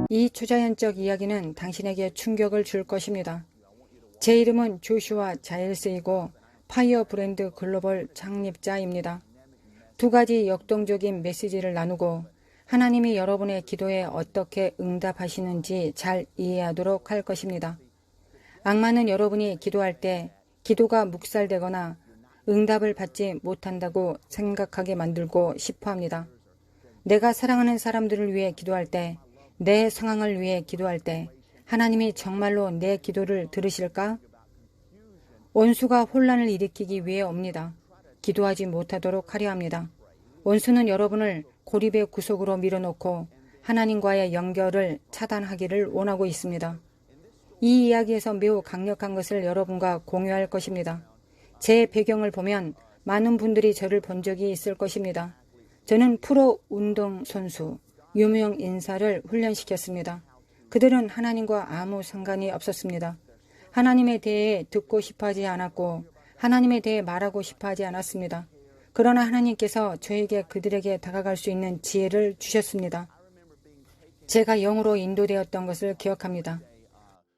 이 초자연적 이야기는 당신에게 충격을 줄 것입니다. 제 이름은 조슈아 자일스이고 파이어 브랜드 글로벌 창립자입니다. 두 가지 역동적인 메시지를 나누고 하나님이 여러분의 기도에 어떻게 응답하시는지 잘 이해하도록 할 것입니다. 악마는 여러분이 기도할 때 기도가 묵살되거나 응답을 받지 못한다고 생각하게 만들고 싶어 합니다. 내가 사랑하는 사람들을 위해 기도할 때, 내 상황을 위해 기도할 때 하나님이 정말로 내 기도를 들으실까? 원수가 혼란을 일으키기 위해 옵니다. 기도하지 못하도록 하려 합니다. 원수는 여러분을 고립의 구석으로 밀어놓고 하나님과의 연결을 차단하기를 원하고 있습니다. 이 이야기에서 매우 강력한 것을 여러분과 공유할 것입니다. 제 배경을 보면 많은 분들이 저를 본 적이 있을 것입니다. 저는 프로 운동선수, 유명 인사를 훈련시켰습니다. 그들은 하나님과 아무 상관이 없었습니다. 하나님에 대해 듣고 싶어 하지 않았고 하나님에 대해 말하고 싶어 하지 않았습니다. 그러나 하나님께서 저에게 그들에게 다가갈 수 있는 지혜를 주셨습니다. 제가 영으로 인도되었던 것을 기억합니다.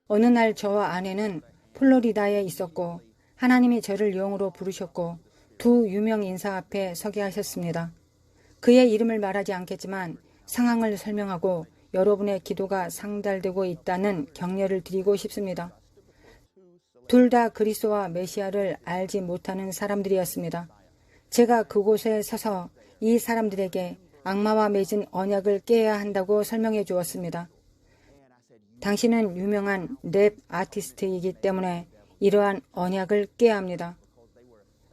어느 날 저와 아내는 플로리다에 있었고 하나님이 저를 영으로 부르셨고 두 유명 인사 앞에 서게 하셨습니다. 그의 이름을 말하지 않겠지만 상황을 설명하고 여러분의 기도가 상달되고 있다는 격려를 드리고 싶습니다. 둘 다 그리스도와 메시아를 알지 못하는 사람들이었습니다. 제가 그곳에 서서 이 사람들에게 악마와 맺은 언약을 깨야 한다고 설명해 주었습니다. 당신은 유명한 랩 아티스트이기 때문에 이러한 언약을 깨야 합니다.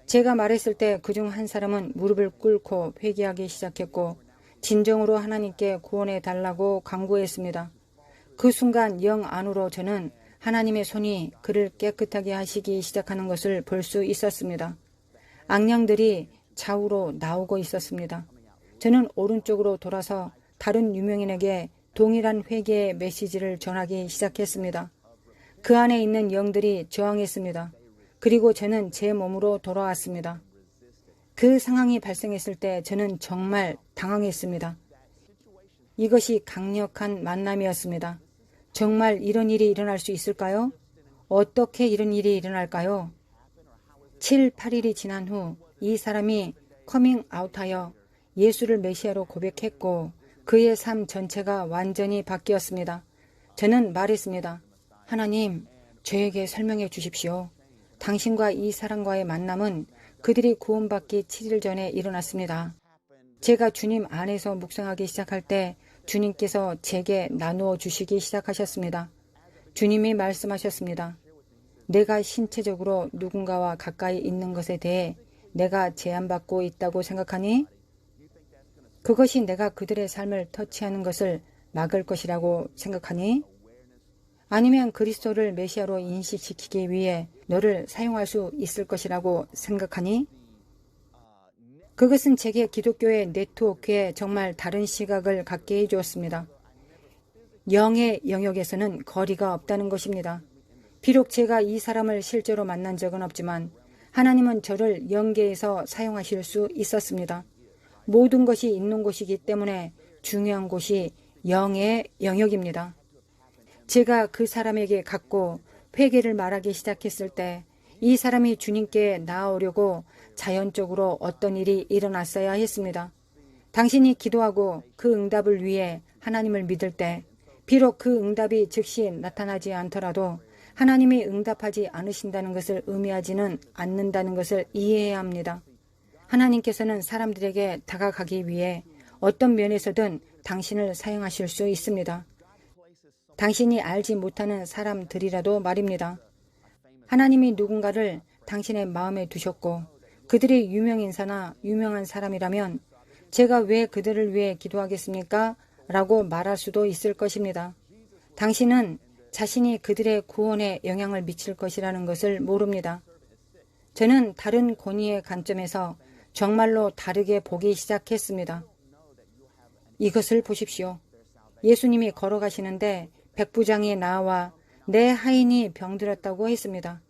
제가 말했을 때 그중 한 사람은 무릎을 꿇고 회개하기 시작했고 진정으로 하나님께 구원해 달라고 간구했습니다. 그 순간 영 안으로 저는 하나님의 손이 그를 깨끗하게 하시기 시작하는 것을 볼 수 있었습니다. 악령들이 좌우로 나오고 있었습니다. 저는 오른쪽으로 돌아서 다른 유명인에게 동일한 회개의 메시지를 전하기 시작했습니다. 그 안에 있는 영들이 저항했습니다. 그리고 저는 제 몸으로 돌아왔습니다. 그 상황이 발생했을 때 저는 정말 당황했습니다. 이것이 강력한 만남이었습니다. 정말 이런 일이 일어날 수 있을까요? 어떻게 이런 일이 일어날까요? 7, 8일이 지난 후 이 사람이 커밍아웃하여 예수를 메시아로 고백했고 그의 삶 전체가 완전히 바뀌었습니다. 저는 말했습니다. 하나님, 저에게 설명해 주십시오. 당신과 이 사람과의 만남은 그들이 구원받기 7일 전에 일어났습니다. 제가 주님 안에서 묵상하기 시작할 때 주님께서 제게 나누어 주시기 시작하셨습니다. 주님이 말씀하셨습니다. 내가 신체적으로 누군가와 가까이 있는 것에 대해 내가 제한받고 있다고 생각하니? 그것이 내가 그들의 삶을 터치하는 것을 막을 것이라고 생각하니? 아니면 그리스도를 메시아로 인식시키기 위해 너를 사용할 수 있을 것이라고 생각하니? 그것은 제게 기독교의 네트워크에 정말 다른 시각을 갖게 해주었습니다. 영의 영역에서는 거리가 없다는 것입니다. 비록 제가 이 사람을 실제로 만난 적은 없지만 하나님은 저를 영계에서 사용하실 수 있었습니다. 모든 것이 있는 곳이기 때문에 중요한 곳이 영의 영역입니다. 제가 그 사람에게 갔고 회개를 말하기 시작했을 때 이 사람이 주님께 나아오려고 자연적으로 어떤 일이 일어났어야 했습니다. 당신이 기도하고 그 응답을 위해 하나님을 믿을 때 비록 그 응답이 즉시 나타나지 않더라도 하나님이 응답하지 않으신다는 것을 의미하지는 않는다는 것을 이해해야 합니다. 하나님께서는 사람들에게 다가가기 위해 어떤 면에서든 당신을 사용하실 수 있습니다. 당신이 알지 못하는 사람들이라도 말입니다. 하나님이 누군가를 당신의 마음에 두셨고 그들이 유명인사나 유명한 사람이라면 제가 왜 그들을 위해 기도하겠습니까? 라고 말할 수도 있을 것입니다. 당신은 자신이 그들의 구원에 영향을 미칠 것이라는 것을 모릅니다. 저는 다른 권위의 관점에서 정말로 다르게 보기 시작했습니다. 이것을 보십시오. 예수님이 걸어가시는데 백부장이 나와 내 하인이 병들었다고 했습니다.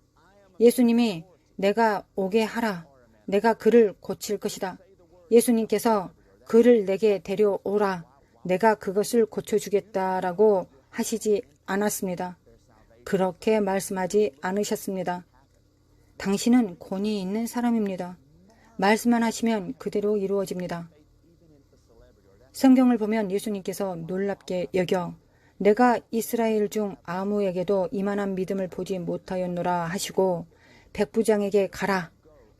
예수님이 내가 오게 하라. 내가 그를 고칠 것이다. 예수님께서 그를 내게 데려오라. 내가 그것을 고쳐주겠다라고 하시지 않았습니다. 그렇게 말씀하지 않으셨습니다. 당신은 권위 있는 사람입니다. 말씀만 하시면 그대로 이루어집니다. 성경을 보면 예수님께서 놀랍게 여겨 내가 이스라엘 중 아무에게도 이만한 믿음을 보지 못하였노라 하시고 백부장에게 가라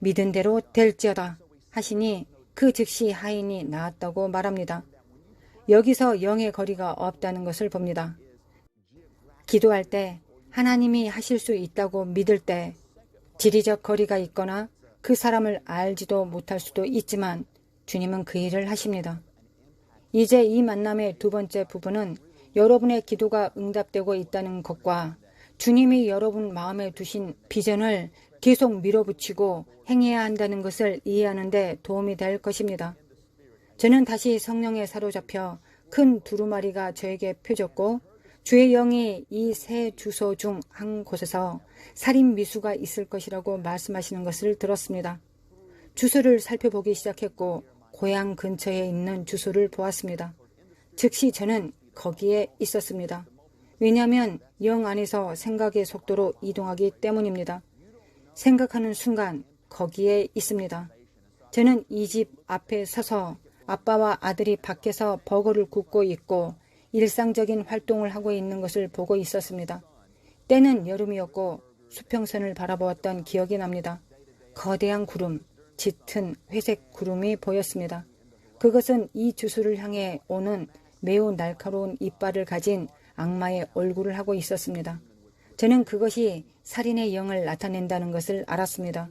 믿은 대로 될지어다 하시니 그 즉시 하인이 나았다고 말합니다. 여기서 영의 거리가 없다는 것을 봅니다. 기도할 때 하나님이 하실 수 있다고 믿을 때 지리적 거리가 있거나 그 사람을 알지도 못할 수도 있지만 주님은 그 일을 하십니다. 이제 이 만남의 두 번째 부분은 여러분의 기도가 응답되고 있다는 것과 주님이 여러분 마음에 두신 비전을 계속 밀어붙이고 행해야 한다는 것을 이해하는 데 도움이 될 것입니다. 저는 다시 성령에 사로잡혀 큰 두루마리가 저에게 펴졌고 주의 영이 이 세 주소 중 한 곳에서 살인 미수가 있을 것이라고 말씀하시는 것을 들었습니다. 주소를 살펴보기 시작했고 고향 근처에 있는 주소를 보았습니다. 즉시 저는 거기에 있었습니다. 왜냐하면 영 안에서 생각의 속도로 이동하기 때문입니다. 생각하는 순간 거기에 있습니다. 저는 이 집 앞에 서서 아빠와 아들이 밖에서 버거를 굽고 있고 일상적인 활동을 하고 있는 것을 보고 있었습니다. 때는 여름이었고 수평선을 바라보았던 기억이 납니다. 거대한 구름, 짙은 회색 구름이 보였습니다. 그것은 이 주소를 향해 오는 매우 날카로운 이빨을 가진 악마의 얼굴을 하고 있었습니다. 저는 그것이 살인의 영을 나타낸다는 것을 알았습니다.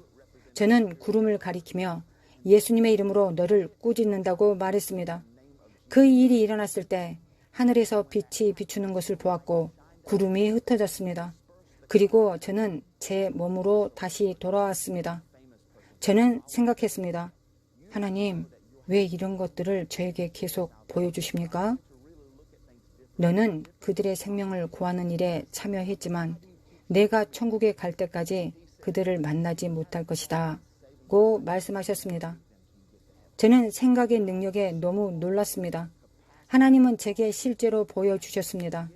저는 구름을 가리키며 예수님의 이름으로 너를 꾸짖는다고 말했습니다. 그 일이 일어났을 때 하늘에서 빛이 비추는 것을 보았고 구름이 흩어졌습니다. 그리고 저는 제 몸으로 다시 돌아왔습니다. 저는 생각했습니다. 하나님, 왜 이런 것들을 저에게 계속 보여주십니까? 너는 그들의 생명을 구하는 일에 참여했지만 내가 천국에 갈 때까지 그들을 만나지 못할 것이다 고 말씀하셨습니다. 저는 생각의 능력에 너무 놀랐습니다. 하나님은 제게 실제로 보여주셨습니다.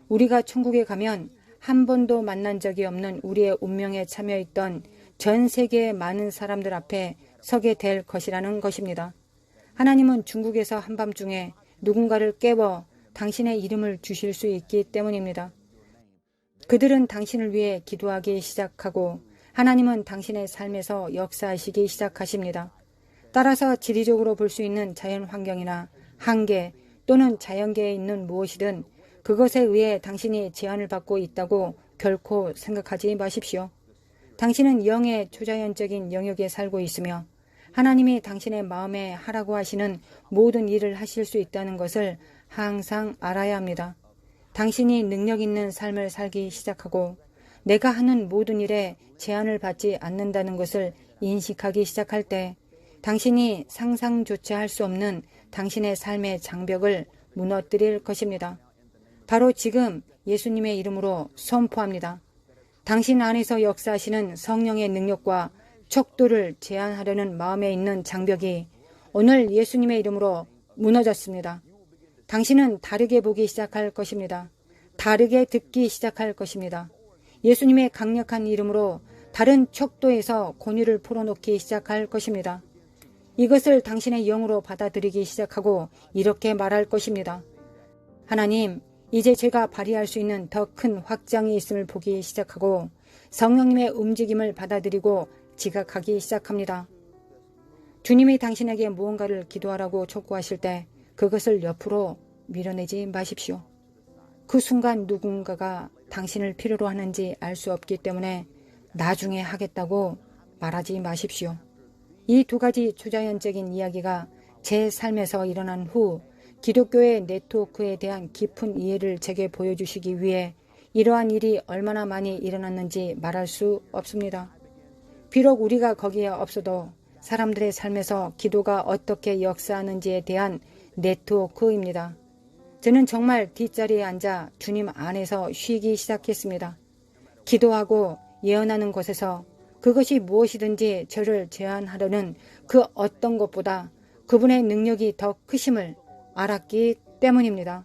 우리가 천국에 가면 한 번도 만난 적이 없는 우리의 운명에 참여했던 전 세계의 많은 사람들 앞에 서게 될 것이라는 것입니다. 하나님은 중국에서 한밤중에 누군가를 깨워 당신의 이름을 주실 수 있기 때문입니다. 그들은 당신을 위해 기도하기 시작하고 하나님은 당신의 삶에서 역사하시기 시작하십니다. 따라서 지리적으로 볼 수 있는 자연 환경이나 한계 또는 자연계에 있는 무엇이든 그것에 의해 당신이 제한을 받고 있다고 결코 생각하지 마십시오. 당신은 영의 초자연적인 영역에 살고 있으며 하나님이 당신의 마음에 하라고 하시는 모든 일을 하실 수 있다는 것을 항상 알아야 합니다. 당신이 능력 있는 삶을 살기 시작하고 내가 하는 모든 일에 제한을 받지 않는다는 것을 인식하기 시작할 때 당신이 상상조차 할 수 없는 당신의 삶의 장벽을 무너뜨릴 것입니다. 바로 지금 예수님의 이름으로 선포합니다. 당신 안에서 역사하시는 성령의 능력과 척도를 제한하려는 마음에 있는 장벽이 오늘 예수님의 이름으로 무너졌습니다. 당신은 다르게 보기 시작할 것입니다. 다르게 듣기 시작할 것입니다. 예수님의 강력한 이름으로 다른 척도에서 권위를 풀어놓기 시작할 것입니다. 이것을 당신의 영으로 받아들이기 시작하고 이렇게 말할 것입니다. 하나님, 이제 제가 발휘할 수 있는 더 큰 확장이 있음을 보기 시작하고 성령님의 움직임을 받아들이고 지각하기 시작합니다. 주님이 당신에게 무언가를 기도하라고 촉구하실 때 그것을 옆으로 밀어내지 마십시오. 그 순간 누군가가 당신을 필요로 하는지 알 수 없기 때문에 나중에 하겠다고 말하지 마십시오. 이 두 가지 초자연적인 이야기가 제 삶에서 일어난 후 기독교의 네트워크에 대한 깊은 이해를 제게 보여주시기 위해 이러한 일이 얼마나 많이 일어났는지 말할 수 없습니다. 비록 우리가 거기에 없어도 사람들의 삶에서 기도가 어떻게 역사하는지에 대한 네트워크입니다. 저는 정말 뒷자리에 앉아 주님 안에서 쉬기 시작했습니다. 기도하고 예언하는 곳에서 그것이 무엇이든지 저를 제한하려는 그 어떤 것보다 그분의 능력이 더 크심을 알았기 때문입니다.